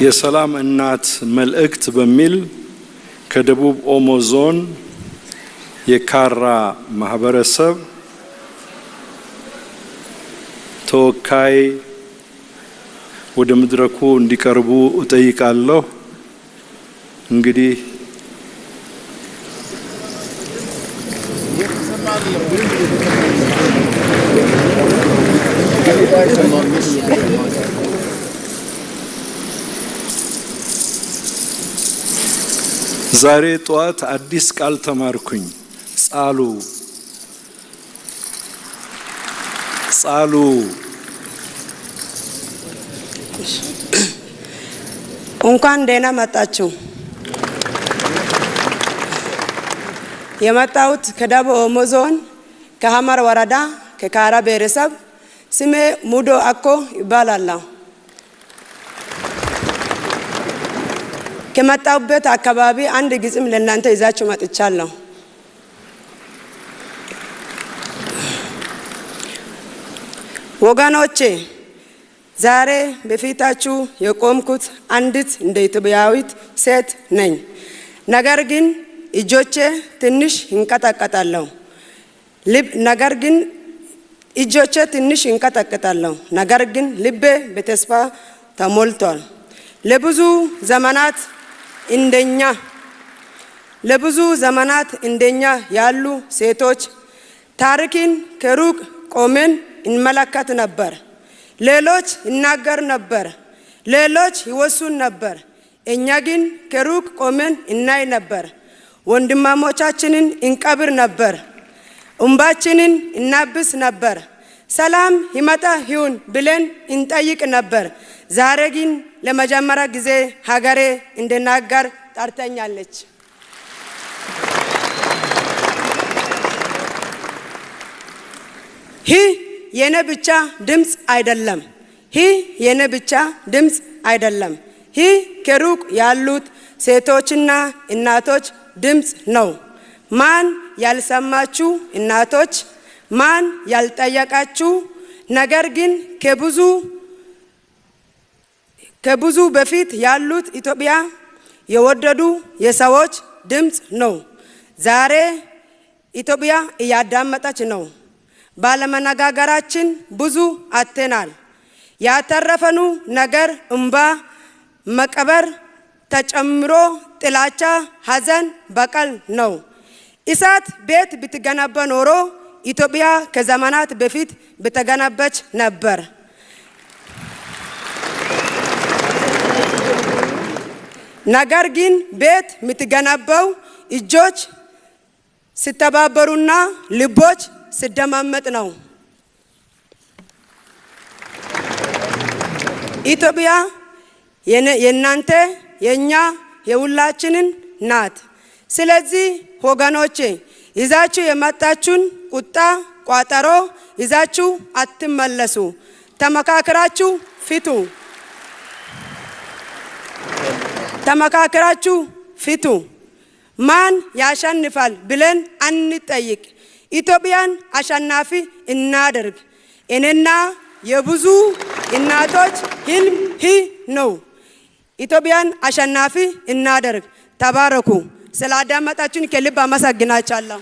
የሰላም እናት መልእክት በሚል ከደቡብ ኦሞ ዞን የካራ ማህበረሰብ ተወካይ ወደ መድረኩ እንዲቀርቡ እጠይቃለሁ። እንግዲህ ዛሬ ጧት አዲስ ቃል ተማርኩኝ። ጻሉ እንኳን ደህና መጣችሁ። የመጣሁት ከደቡብ ኦሞ ዞን ከሐመር ወረዳ ከካራ ብሔረሰብ ስሜ ሙዶ አኮ ይባላል። ከመጣሁበት አካባቢ አንድ ግጥም ለእናንተ ይዛችሁ መጥቻለሁ። ወገኖቼ ዛሬ በፊታችሁ የቆምኩት አንዲት እንደ ኢትዮጵያዊት ሴት ነኝ። ነገር ግን እጆቼ ትንሽ ይንቀጠቀጣሉ። ነገር ግን ልቤ በተስፋ ተሞልቷል። ለብዙ ዘመናት እንደኛ ያሉ ሴቶች ታሪክን ከሩቅ ቆመን እንመለከት ነበር። ሌሎች ይናገር ነበር፣ ሌሎች ይወሱን ነበር። እኛ ግን ከሩቅ ቆመን እናይ ነበር። ወንድማሞቻችንን እንቀብር ነበር፣ እንባችንን እናብስ ነበር። ሰላም ይመጣ ይሁን ብለን እንጠይቅ ነበር። ዛሬ ግን ለመጀመሪያ ጊዜ ሀገሬ እንድናገር ጠርተኛለች። ይህ የኔ ብቻ ድምጽ አይደለም። ይህ ከሩቅ ያሉት ሴቶችና እናቶች ድምጽ ነው። ማን ያልሰማችሁ እናቶች፣ ማን ያልጠየቃችሁ፣ ነገር ግን ከብዙ በፊት ያሉት ኢትዮጵያ የወደዱ የሰዎች ድምጽ ነው። ዛሬ ኢትዮጵያ እያዳመጠች ነው። ባለመነጋገራችን ብዙ አጥተናል። ያተረፈኑ ነገር እንባ፣ መቀበር ተጨምሮ ጥላቻ፣ ሐዘን፣ በቀል ነው። እሳት ቤት ብትገነባ ኖሮ ኢትዮጵያ ከዘመናት በፊት በተገነባች ነበር። ነገር ግን ቤት የምትገነባው እጆች ሲተባበሩና ልቦች ሲደማመጥ ነው። ኢትዮጵያ የእናንተ የኛ የሁላችንን ናት። ስለዚህ ወገኖቼ ይዛችሁ የመጣችሁን ቁጣ ቋጠሮ ይዛችሁ አትመለሱ። ተመካከራችሁ ፊቱ። ማን ያሸንፋል ብለን አንጠይቅ። ኢትዮጵያን አሸናፊ እናደርግ። እኔና የብዙ እናቶች ህልም ነው። ኢትዮጵያን አሸናፊ እናደርግ። ተባረኩ። ስላዳመጣችሁን ከልብ አመሰግናችኋለሁ።